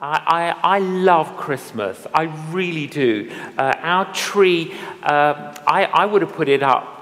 I love Christmas. I really do. Our tree, I would have put it up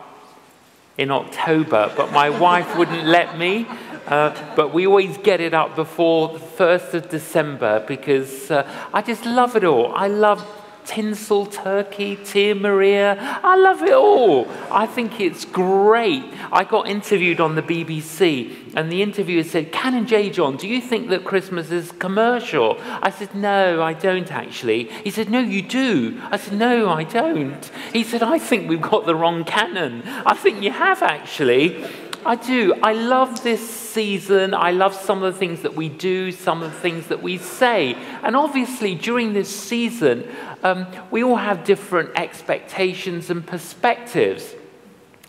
in October, but my wife wouldn't let me. But we always get it up before the 1st of December because I just love it all. I love tinsel, turkey, Tia Maria. I love it all. I think it's great. I got interviewed on the BBC and the interviewer said, Canon J. John, do you think that Christmas is commercial? I said, no, I don't actually. He said, no, you do. I said, no, I don't. He said, I think we've got the wrong Canon. I think you have actually. I do. I love this season. I love some of the things that we do, some of the things that we say. And obviously, during this season, we all have different expectations and perspectives.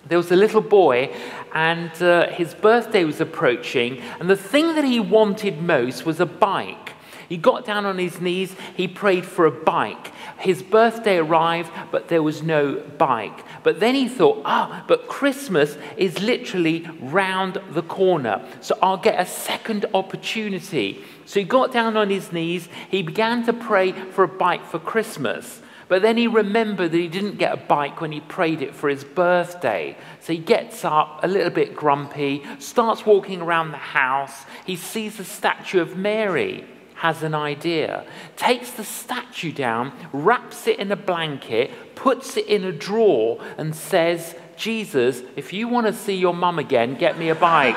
There was a little boy, and his birthday was approaching, and the thing that he wanted most was a bike. He got down on his knees, he prayed for a bike. His birthday arrived, but there was no bike. But then he thought, but Christmas is literally round the corner, so I'll get a second opportunity. So he got down on his knees, he began to pray for a bike for Christmas. But then he remembered that he didn't get a bike when he prayed it for his birthday. So he gets up, a little bit grumpy, starts walking around the house. He sees a statue of Mary, has an idea, takes the statue down, wraps it in a blanket, puts it in a drawer, and says, Jesus, if you want to see your mum again, get me a bike.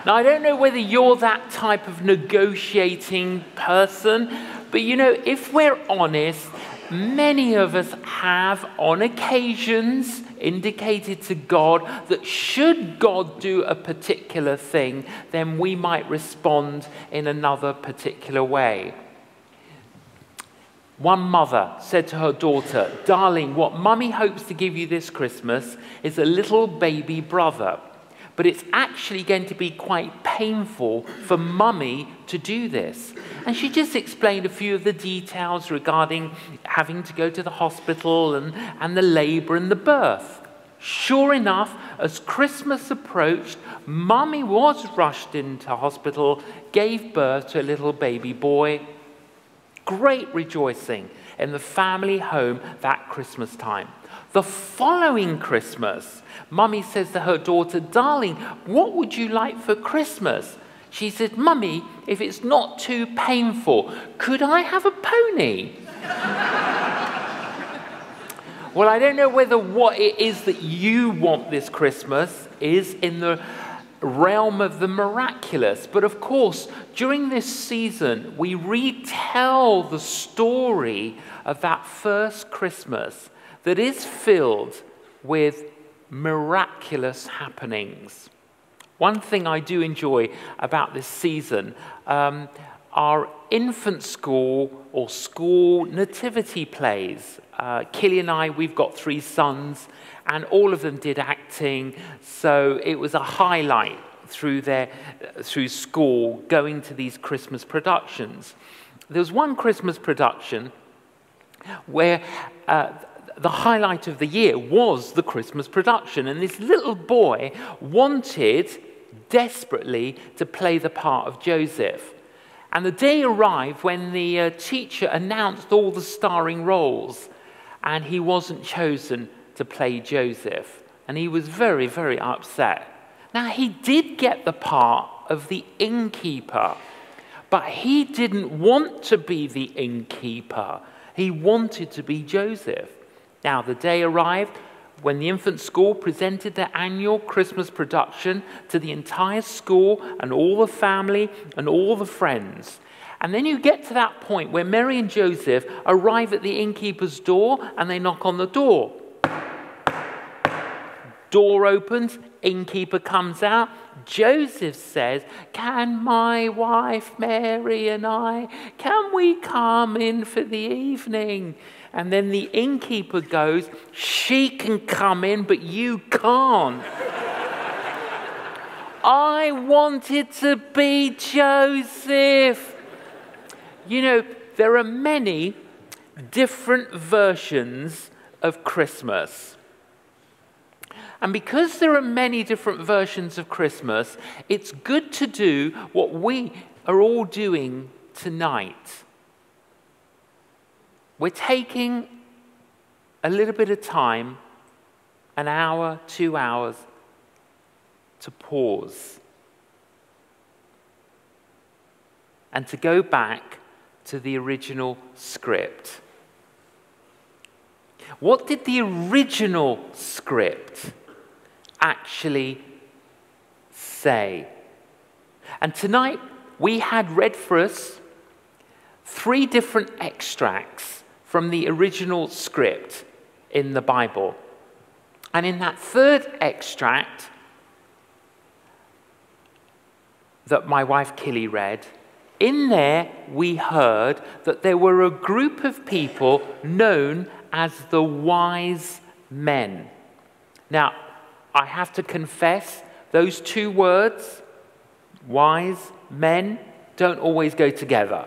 Now, I don't know whether you're that type of negotiating person, but you know, if we're honest, many of us have, on occasions, indicated to God that should God do a particular thing, then we might respond in another particular way. One mother said to her daughter, darling, what mummy hopes to give you this Christmas is a little baby brother. But it's actually going to be quite painful for mummy to do this. And she just explained a few of the details regarding having to go to the hospital and the labor and the birth. Sure enough, as Christmas approached, mummy was rushed into hospital, gave birth to a little baby boy. Great rejoicing in the family home that Christmas time. The following Christmas, mummy says to her daughter, darling, what would you like for Christmas? She said, mummy, if it's not too painful, could I have a pony? Well, I don't know whether what it is that you want this Christmas is in the realm of the miraculous. But of course, during this season, we retell the story of that first Christmas that is filled with miraculous happenings. One thing I do enjoy about this season are infant school or school nativity plays. Killy and I, we've got 3 sons, and all of them did acting, so it was a highlight through school going to these Christmas productions. There was one Christmas production where the highlight of the year was the Christmas production, and this little boy wanted desperately to play the part of Joseph. And the day arrived when the teacher announced all the starring roles, and he wasn't chosen to play Joseph. And he was very, very upset. Now, he did get the part of the innkeeper, but he didn't want to be the innkeeper. He wanted to be Joseph. Now, the day arrived when the infant school presented their annual Christmas production to the entire school and all the family and all the friends. And then you get to that point where Mary and Joseph arrive at the innkeeper's door and they knock on the door. Door opens, innkeeper comes out. Joseph says, can my wife Mary and I, can we come in for the evening? And then the innkeeper goes, she can come in, but you can't. I wanted to be Joseph. You know, there are many different versions of Christmas. And because there are many different versions of Christmas, it's good to do what we are all doing tonight, we're taking a little bit of time, an hour, 2 hours, to pause and to go back to the original script. What did the original script actually say? And tonight we had read for us 3 different extracts from the original script in the Bible. And in that 3rd extract that my wife Killy read, in there we heard that there were a group of people known as the wise men. Now, I have to confess, those 2 words, wise men, don't always go together.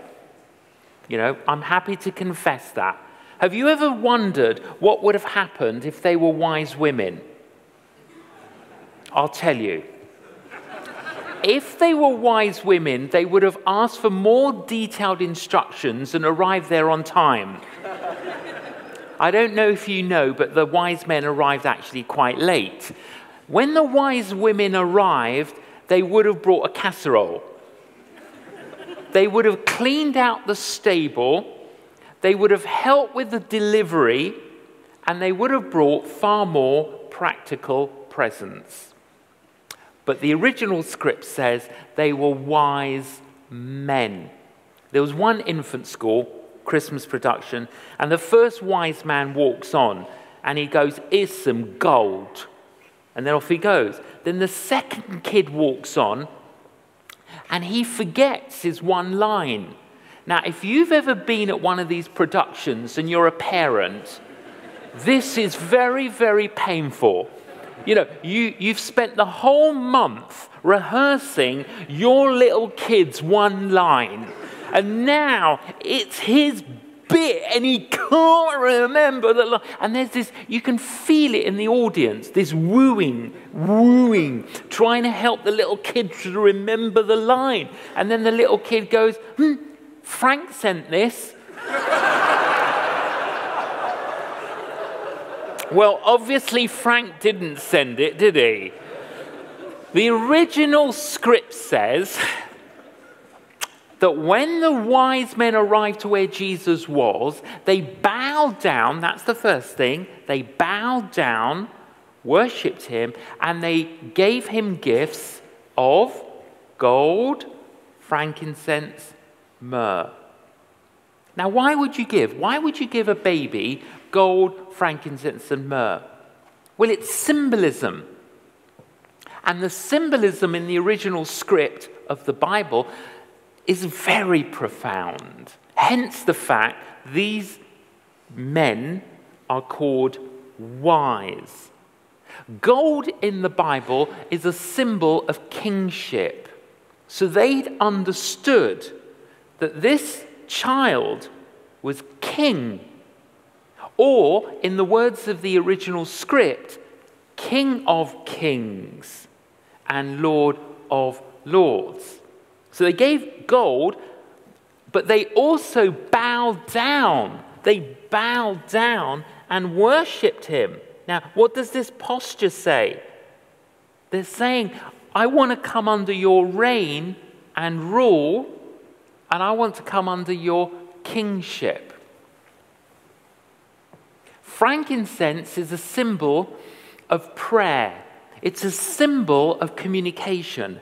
You know, I'm happy to confess that. Have you ever wondered what would have happened if they were wise women? I'll tell you. If they were wise women, they would have asked for more detailed instructions and arrived there on time. I don't know if you know, but the wise men arrived actually quite late. When the wise women arrived, they would have brought a casserole. They would have cleaned out the stable, they would have helped with the delivery, and they would have brought far more practical presents. But the original script says they were wise men. There was one infant school, Christmas production, and the first wise man walks on, and he goes, "Here's some gold." And then off he goes. Then the second kid walks on, and he forgets his one line. Now, if you've ever been at one of these productions and you're a parent, this is very, very painful. You know, you've spent the whole month rehearsing your little kid's one line, and now it's his bit, and he can't remember the line. And there's this, you can feel it in the audience, this wooing, trying to help the little kid to remember the line. And then the little kid goes, Frank sent this. Well, obviously Frank didn't send it, did he? The original script says that when the wise men arrived to where Jesus was, they bowed down, that's the first thing, they bowed down, worshipped him, and they gave him gifts of gold, frankincense, myrrh. Now, why would you give? Why would you give a baby gold, frankincense, and myrrh? Well, it's symbolism. And the symbolism in the original script of the Bible is very profound. Hence the fact these men are called wise. Gold in the Bible is a symbol of kingship. So they'd understood that this child was king, or, in the words of the original script, King of Kings and Lord of Lords. So they gave gold, but they also bowed down. They bowed down and worshipped him. Now, what does this posture say? They're saying, I want to come under your reign and rule, and I want to come under your kingship. Frankincense is a symbol of prayer. It's a symbol of communication.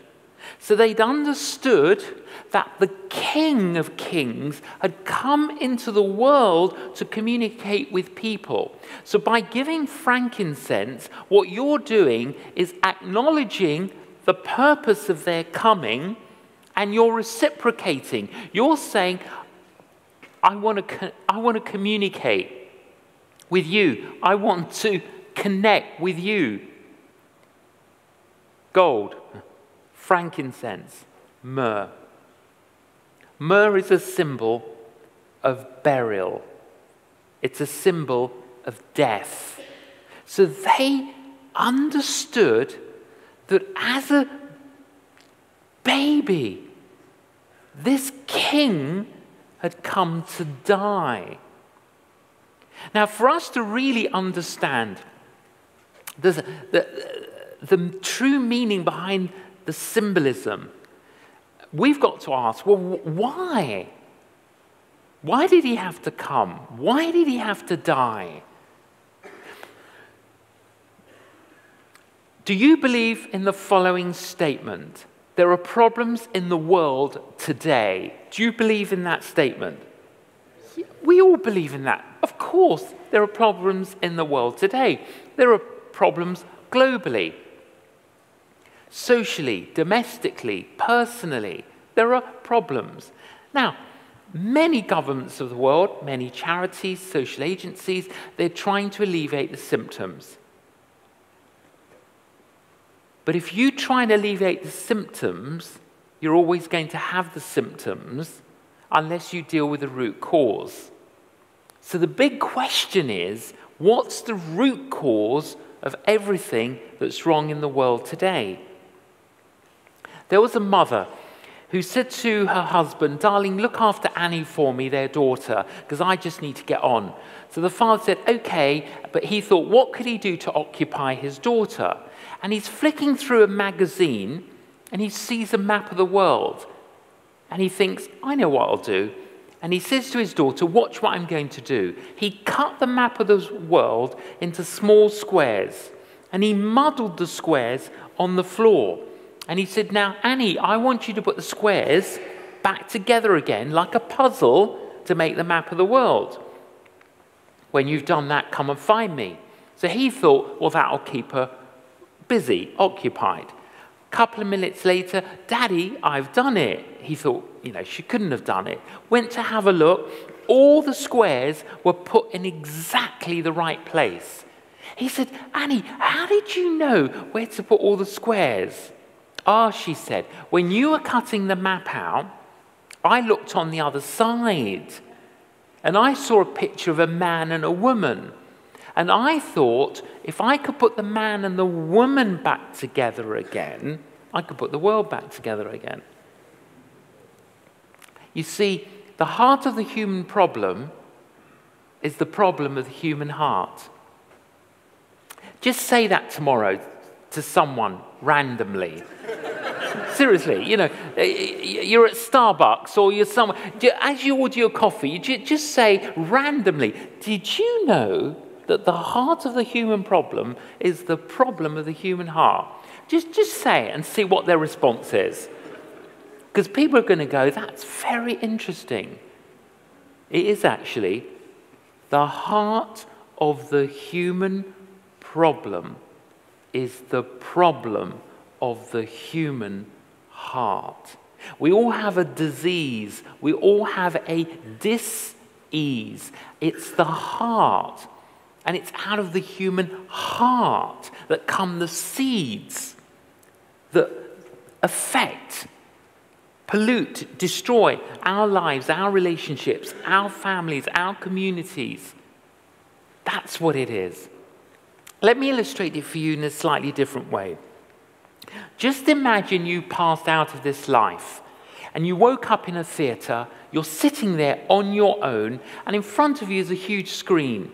So they'd understood that the King of Kings had come into the world to communicate with people. So by giving frankincense, what you're doing is acknowledging the purpose of their coming, and you're reciprocating. You're saying, I want to communicate with you. I want to connect with you. Gold, frankincense, myrrh. Myrrh is a symbol of burial. It's a symbol of death. So they understood that as a baby, This king had come to die. Now, for us to really understand the true meaning behind the symbolism, we've got to ask, well, why? Why did he have to come? Why did he have to die? Do you believe in the following statement? There are problems in the world today. Do you believe in that statement? We all believe in that. Of course, there are problems in the world today. There are problems globally, socially, domestically, personally. There are problems. Now, many governments of the world, many charities, social agencies, they're trying to alleviate the symptoms. But if you try and alleviate the symptoms, you're always going to have the symptoms unless you deal with the root cause. So the big question is, what's the root cause of everything that's wrong in the world today? There was a mother who said to her husband, "Darling, look after Annie for me, their daughter, because I just need to get on." So the father said, "Okay," but he thought, what could he do to occupy his daughter? And he's flicking through a magazine, and he sees a map of the world. And he thinks, I know what I'll do. And he says to his daughter, watch what I'm going to do. He cut the map of the world into small squares, and he muddled the squares on the floor. And he said, now, Annie, I want you to put the squares back together again, like a puzzle, to make the map of the world. When you've done that, come and find me. So he thought, well, that'll keep her busy, occupied. A couple of minutes later, Daddy, I've done it. He thought, she couldn't have done it. Went to have a look. All the squares were put in exactly the right place. He said, Annie, how did you know where to put all the squares? Ah, she said, when you were cutting the map out, I looked on the other side, and I saw a picture of a man and a woman. And I thought, if I could put the man and the woman back together again, I could put the world back together again. You see, the heart of the human problem is the problem of the human heart. Just say that tomorrow to someone randomly. Seriously, you're at Starbucks or you're somewhere. As you order your coffee, you just say randomly, did you know that the heart of the human problem is the problem of the human heart? Just say it and see what their response is. Because people are going to go, that's very interesting. It is actually the heart of the human problem is the problem of the human heart. We all have a disease. We all have a dis-ease. It's the heart. And it's out of the human heart that come the seeds that affect, pollute, destroy our lives, our relationships, our families, our communities. That's what it is. Let me illustrate it for you in a slightly different way. Just imagine you passed out of this life and you woke up in a theatre, you're sitting there on your own, and in front of you is a huge screen.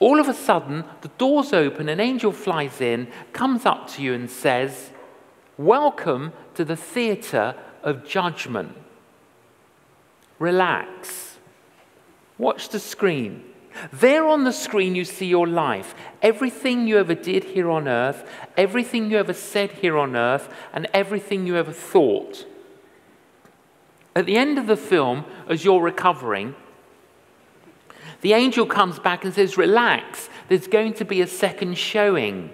All of a sudden, the doors open, an angel flies in, comes up to you and says, welcome to the theatre of judgment. Relax. Watch the screen. There on the screen you see your life, everything you ever did here on earth, everything you ever said here on earth, and everything you ever thought. At the end of the film, as you're recovering, the angel comes back and says, relax, there's going to be a second showing.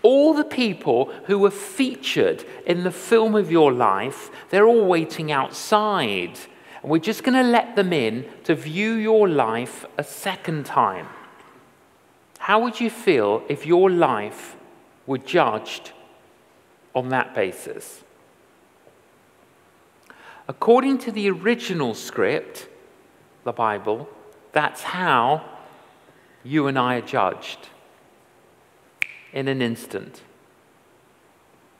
All the people who were featured in the film of your life, they're all waiting outside. And we're just going to let them in to view your life a second time. How would you feel if your life were judged on that basis? According to the original script, the Bible, that's how you and I are judged. In an instant.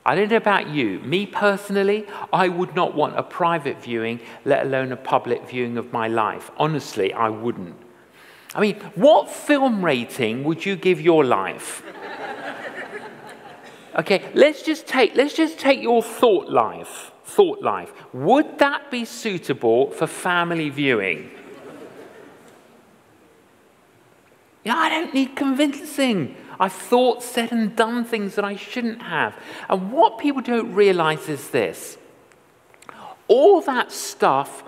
I don't know about you. Me personally, I would not want a private viewing, let alone a public viewing of my life. Honestly, I wouldn't. I mean, what film rating would you give your life? Okay, let's just take your thought life. Would that be suitable for family viewing? Yeah, I don't need convincing. I've thought, said, and done things that I shouldn't have. And what people don't realize is this. All that stuff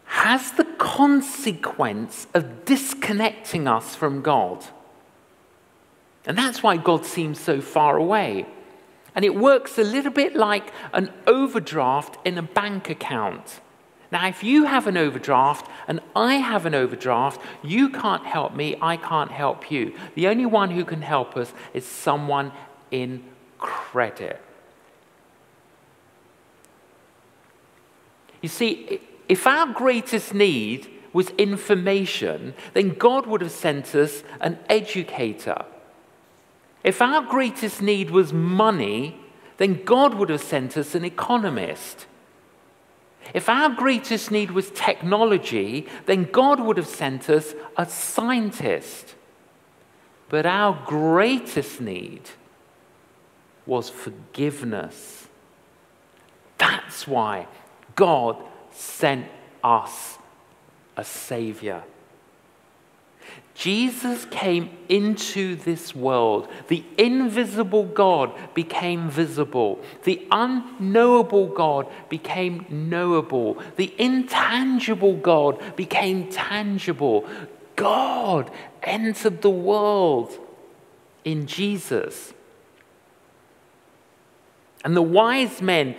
has the consequence of disconnecting us from God. And that's why God seems so far away. And it works a little bit like an overdraft in a bank account. Now, if you have an overdraft and I have an overdraft, you can't help me, I can't help you. The only one who can help us is someone in credit. You see, if our greatest need was information, then God would have sent us an educator. If our greatest need was money, then God would have sent us an economist. If our greatest need was technology, then God would have sent us a scientist. But our greatest need was forgiveness. That's why God sent us a Savior. Jesus came into this world. The invisible God became visible. The unknowable God became knowable. The intangible God became tangible. God entered the world in Jesus. And the wise men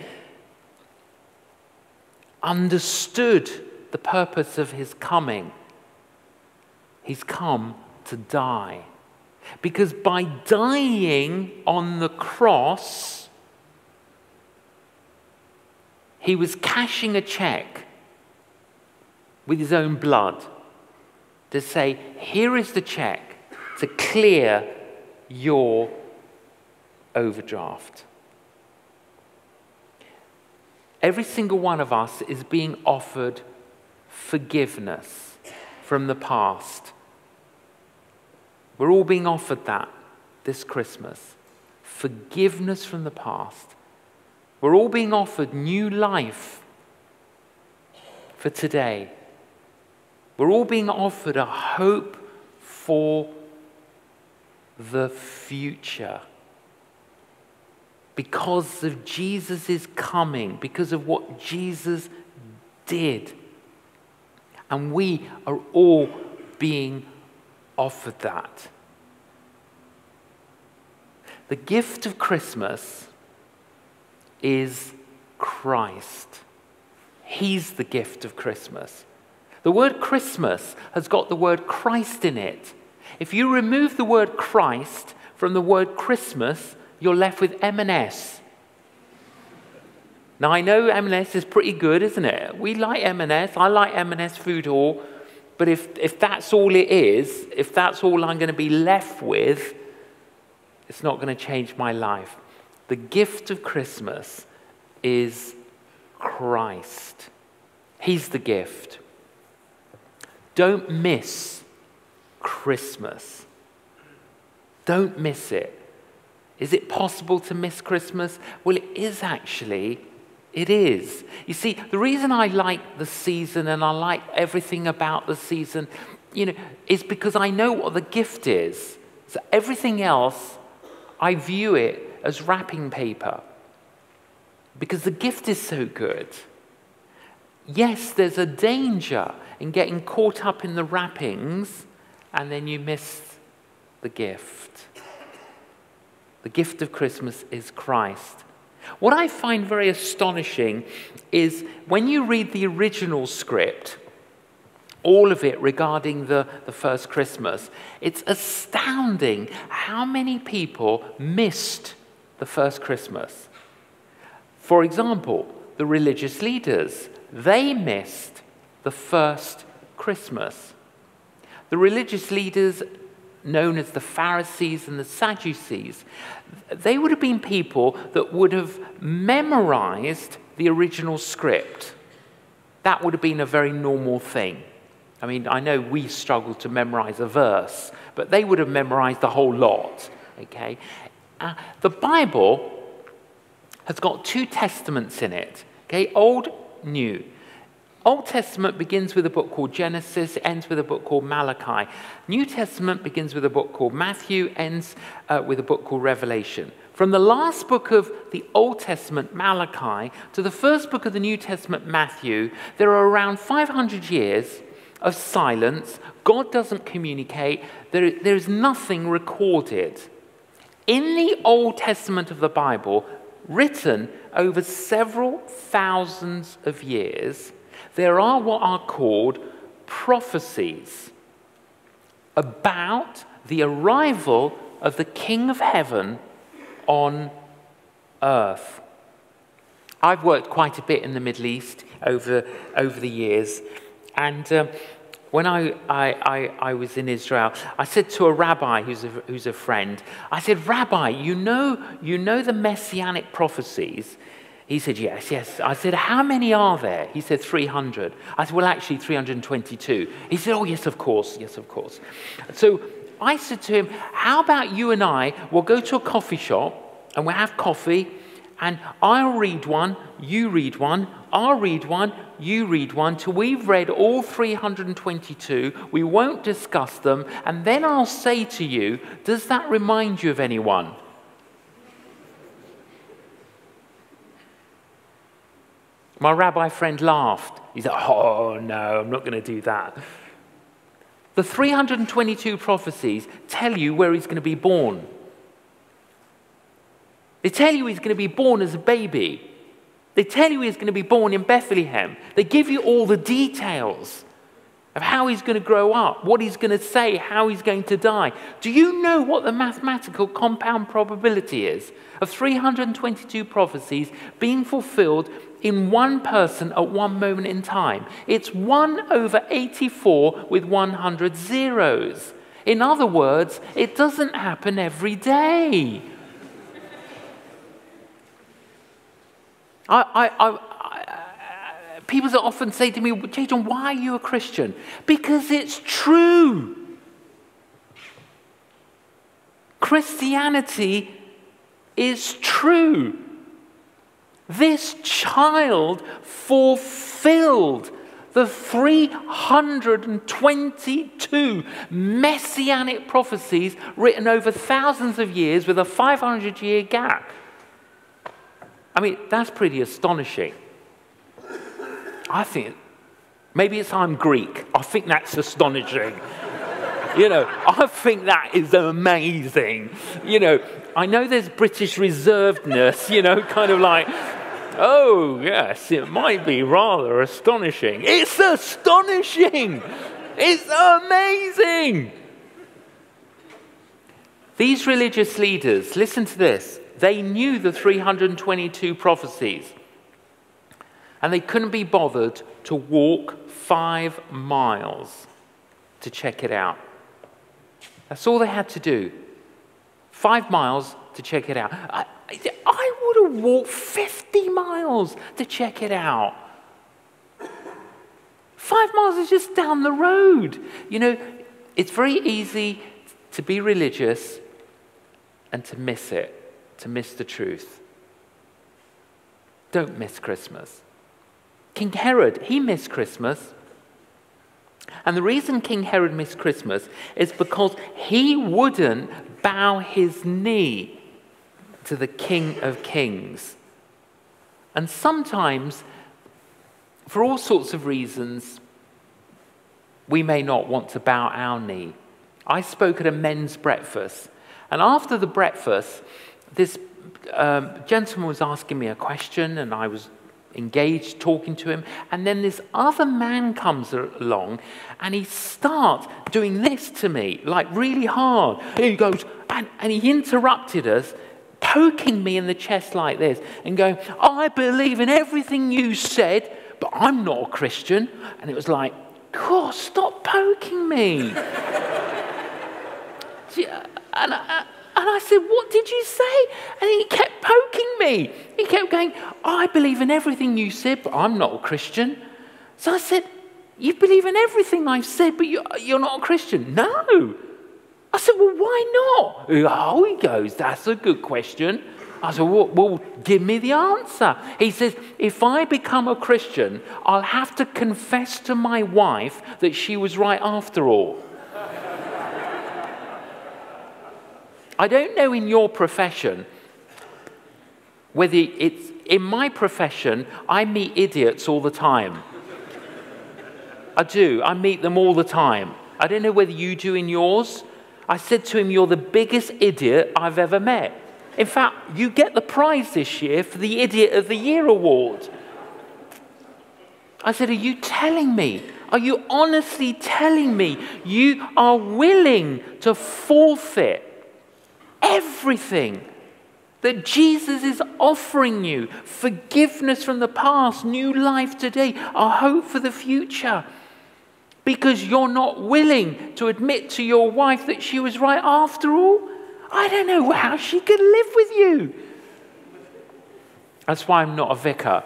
understood the purpose of his coming. He's come to die. Because by dying on the cross, he was cashing a check with his own blood to say, here is the check to clear your overdraft. Every single one of us is being offered forgiveness from the past. We're all being offered that this Christmas. Forgiveness from the past. We're all being offered new life for today. We're all being offered a hope for the future. Because of Jesus' coming, because of what Jesus did. And we are all being offered that. The gift of Christmas is Christ. He's the gift of Christmas. The word Christmas has got the word Christ in it. If you remove the word Christ from the word Christmas, you're left with M&S. Now, I know M&S is pretty good, isn't it? We like M&S. I like M&S Food Hall. But if that's all it is, if that's all I'm going to be left with, it's not going to change my life. The gift of Christmas is Christ. He's the gift. Don't miss Christmas. Don't miss it. Is it possible to miss Christmas? Well, it is actually. It is. You see, the reason I like the season and I like everything about the season, is because I know what the gift is. So everything else, I view it as wrapping paper. Because the gift is so good. Yes, there's a danger in getting caught up in the wrappings and then you miss the gift. The gift of Christmas is Christ. What I find very astonishing is when you read the original script, all of it regarding the first Christmas, it's astounding how many people missed the first Christmas. For example, the religious leaders, they missed the first Christmas. The religious leaders known as the Pharisees and the Sadducees, they would have been people that would have memorized the original script. That would have been a very normal thing. I mean, I know we struggle to memorize a verse, but they would have memorized the whole lot, okay? The Bible has got two testaments in it, okay? Old, New. Old Testament begins with a book called Genesis, ends with a book called Malachi. New Testament begins with a book called Matthew, ends with a book called Revelation. From the last book of the Old Testament, Malachi, to the first book of the New Testament, Matthew, there are around 500 years of silence. God doesn't communicate. There is nothing recorded. In the Old Testament of the Bible, written over several thousands of years, there are what are called prophecies about the arrival of the King of Heaven on earth. I've worked quite a bit in the Middle East over the years, and when I was in Israel, I said to a rabbi who's a friend, I said, "Rabbi, you know the messianic prophecies?" He said, yes. I said, "How many are there?" He said, 300. I said, "Well, actually, 322. He said, "Oh, yes, of course. So I said to him, "How about you and I will go to a coffee shop and we'll have coffee, and I'll read one, you read one, I'll read one, you read one, till we've read all 322. We won't discuss them, and then I'll say to you, does that remind you of anyone?" My rabbi friend laughed. He said, "Oh, no, I'm not going to do that." The 322 prophecies tell you where he's going to be born. They tell you he's going to be born as a baby. They tell you he's going to be born in Bethlehem. They give you all the details of how he's going to grow up, what he's going to say, how he's going to die. Do you know what the mathematical compound probability is of 322 prophecies being fulfilled in one person at one moment in time? It's 1/84 with 100 zeros. In other words, it doesn't happen every day. People often say to me, "Jadon, why are you a Christian?" Because it's true. Christianity is true. This child fulfilled the 322 messianic prophecies written over thousands of years with a 500-year gap. I mean, that's pretty astonishing. I think, maybe it's I'm Greek. I think that's astonishing. I think that is amazing. I know there's British reservedness, kind of like, oh, yes, it might be rather astonishing. It's astonishing. It's amazing. These religious leaders, listen to this, they knew the 322 prophecies, and they couldn't be bothered to walk 5 miles to check it out. That's all they had to do. 5 miles to check it out. I would have walked 50 miles to check it out. 5 miles is just down the road. It's very easy to be religious and to miss it, to miss the truth. Don't miss Christmas. King Herod, he missed Christmas. And the reason King Herod missed Christmas is because he wouldn't bow his knee to the King of Kings. And sometimes, for all sorts of reasons, we may not want to bow our knee. I spoke at a men's breakfast, and after the breakfast, this gentleman was asking me a question, and I was engaged talking to him, and then this other man comes along and he starts doing this to me, like really hard. He goes, and he interrupted us, poking me in the chest like this and going, "I believe in everything you said, but I'm not a Christian." And it was like, "God, stop poking me." And I said, what did you say? And he kept poking me. He kept going, I believe in everything you said, but I'm not a Christian. So I said, you believe in everything I've said, but you're not a Christian? No. I said, well, why not? Oh, he goes, that's a good question. I said, well, give me the answer. He says, if I become a Christian, I'll have to confess to my wife that she was right after all. I don't know in your profession whether it's, in my profession, I meet idiots all the time. I do. I meet them all the time. I don't know whether you do in yours. I said to him, you're the biggest idiot I've ever met. In fact, you get the prize this year for the Idiot of the Year award. I said, are you telling me? Are you honestly telling me you are willing to forfeit everything that Jesus is offering you? Forgiveness from the past, new life today, a hope for the future. Because you're not willing to admit to your wife that she was right after all? I don't know how she could live with you. That's why I'm not a vicar.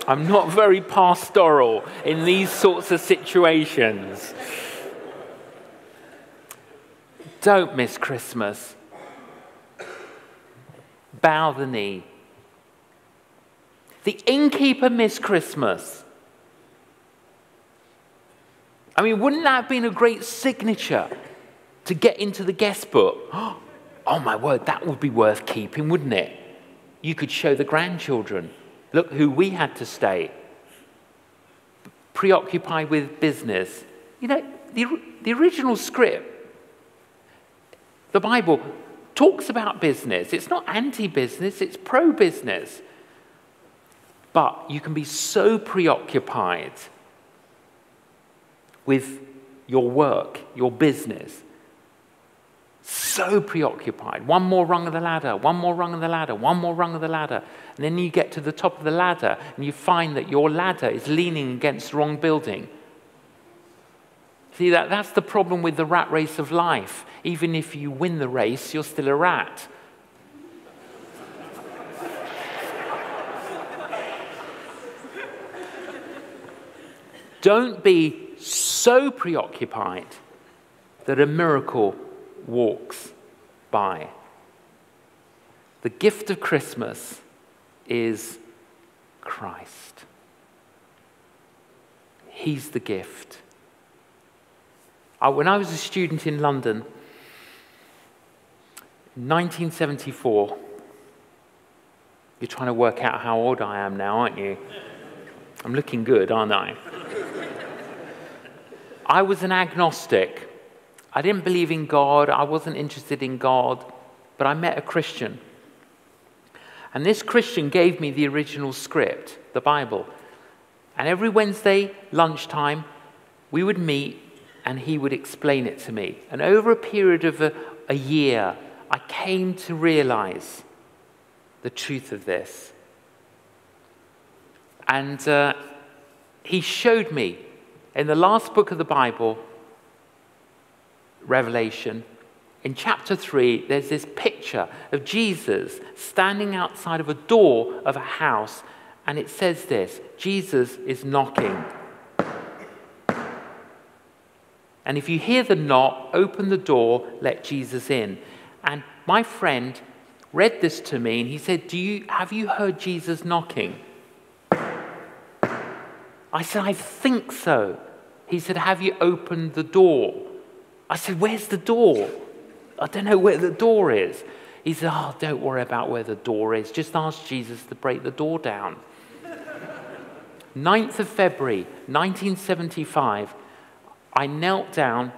I'm not very pastoral in these sorts of situations. Don't miss Christmas. Bow the knee. The innkeeper missed Christmas. I mean, wouldn't that have been a great signature to get into the guest book? Oh my word, that would be worth keeping, wouldn't it? You could show the grandchildren. Look who we had to stay. Preoccupied with business. You know, the original script, the Bible, talks about business. It's not anti-business, it's pro-business. But you can be so preoccupied with your work, your business, so preoccupied. One more rung of the ladder, one more rung of the ladder, one more rung of the ladder. And then you get to the top of the ladder and you find that your ladder is leaning against the wrong building. See, that's the problem with the rat race of life. Even if you win the race, you're still a rat. Don't be so preoccupied that a miracle walks by. The gift of Christmas is Christ. He's the gift. When I was a student in London, in 1974, you're trying to work out how old I am now, aren't you? I'm looking good, aren't I? I was an agnostic. I didn't believe in God. I wasn't interested in God. But I met a Christian. And this Christian gave me the original script, the Bible. And every Wednesday lunchtime, we would meet and he would explain it to me. And over a period of a year, I came to realize the truth of this. And he showed me in the last book of the Bible, Revelation, in chapter 3, there's this picture of Jesus standing outside of a door of a house, and it says this: Jesus is knocking. And if you hear the knock, open the door, let Jesus in. And my friend read this to me, and he said, have you heard Jesus knocking? I said, I think so. He said, have you opened the door? I said, where's the door? I don't know where the door is. He said, oh, don't worry about where the door is. Just ask Jesus to break the door down. 9th of February, 1975, I knelt down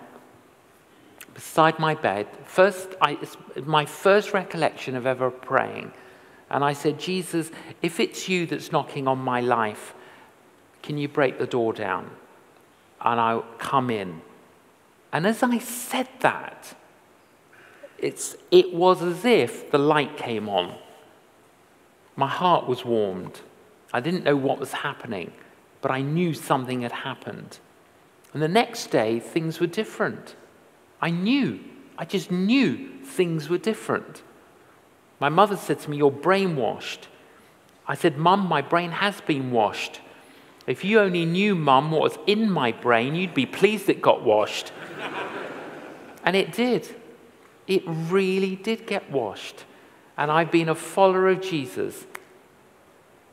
beside my bed. It's my first recollection of ever praying. And I said, Jesus, if it's you that's knocking on my life, can you break the door down? And I'll come in. And as I said that, it was as if the light came on. My heart was warmed. I didn't know what was happening, but I knew something had happened. And the next day, things were different. I just knew things were different. My mother said to me, "You're brainwashed." I said, "Mum, my brain has been washed. If you only knew, Mum, what was in my brain, you'd be pleased it got washed." And it did. It really did get washed. And I've been a follower of Jesus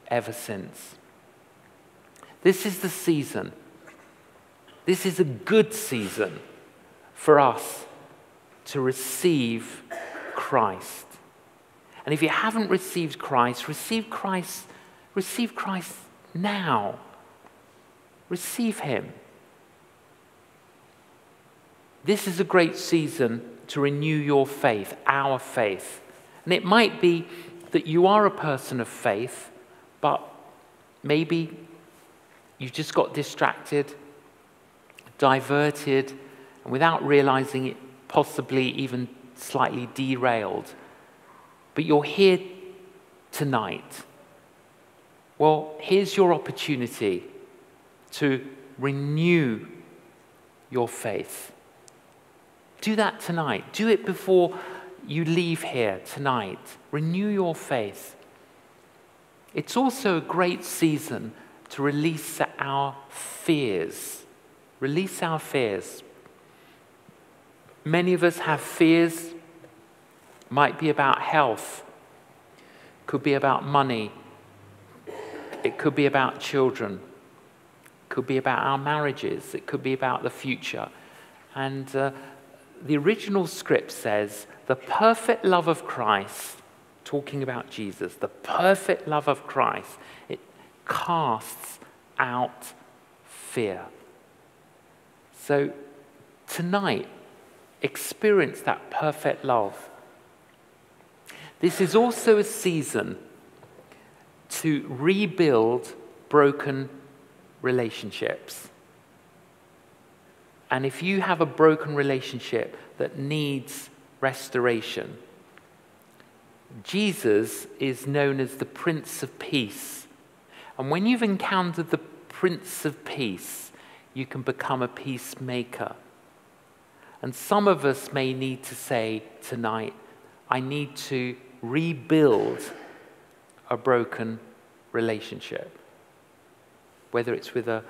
ever since. This is the season. This is a good season for us to receive Christ. And if you haven't received Christ, receive Christ now. Receive him. This is a great season to renew your faith, our faith. And it might be that you are a person of faith, but maybe you just got distracted, diverted, and without realizing it, possibly even slightly derailed. But you're here tonight. Well, here's your opportunity to renew your faith. Do that tonight. Do it before you leave here tonight. Renew your faith. It's also a great season to release our fears. Release our fears. Many of us have fears. Might be about health. Could be about money. It could be about children. It could be about our marriages. It could be about the future. And the original script says, the perfect love of Christ, talking about Jesus, the perfect love of Christ, it casts out fear. So tonight, experience that perfect love. This is also a season to rebuild broken relationships. And if you have a broken relationship that needs restoration, Jesus is known as the Prince of Peace. And when you've encountered the Prince of Peace, you can become a peacemaker. And some of us may need to say tonight, I need to rebuild a broken relationship. Whether it's with a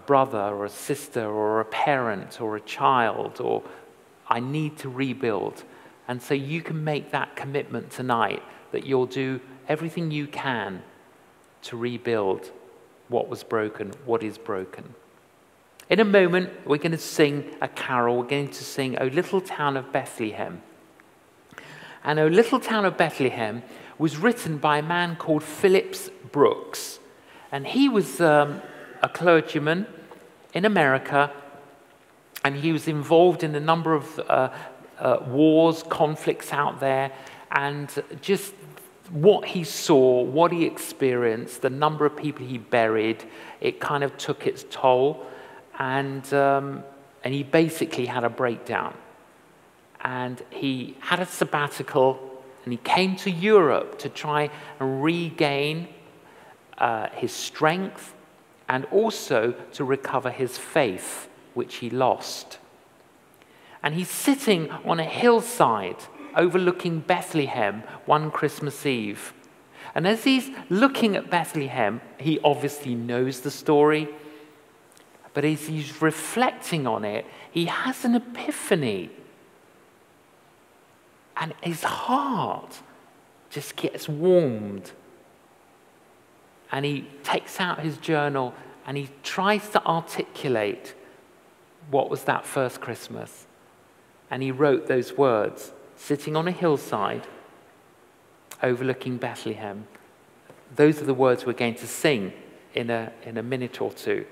brother or a sister or a parent or a child, or I need to rebuild. And so you can make that commitment tonight that you'll do everything you can to rebuild what was broken, what is broken. In a moment, we're going to sing a carol. We're going to sing O Little Town of Bethlehem. And O Little Town of Bethlehem was written by a man called Phillips Brooks. And he was a clergyman in America, and he was involved in a number of wars, conflicts out there, and just what he saw, what he experienced, the number of people he buried, it kind of took its toll, and he basically had a breakdown. And he had a sabbatical, and he came to Europe to try and regain his strength, and also to recover his faith, which he lost. And he's sitting on a hillside overlooking Bethlehem one Christmas Eve. And as he's looking at Bethlehem, he obviously knows the story, but as he's reflecting on it, he has an epiphany. And his heart just gets warmed. And he takes out his journal and he tries to articulate what was that first Christmas. And he wrote those words, sitting on a hillside overlooking Bethlehem. Those are the words we're going to sing in a minute or two.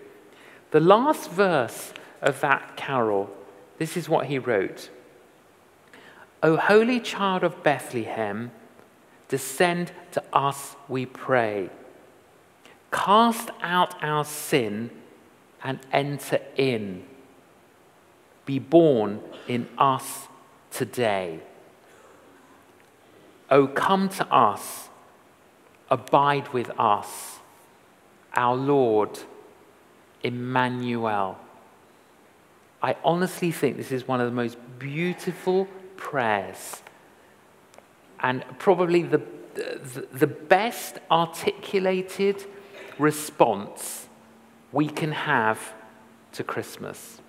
The last verse of that carol, this is what he wrote. O holy child of Bethlehem, descend to us, we pray. Cast out our sin and enter in. Be born in us today. O come to us, abide with us, our Lord, Emmanuel. I honestly think this is one of the most beautiful prayers and probably the best articulated response we can have to Christmas.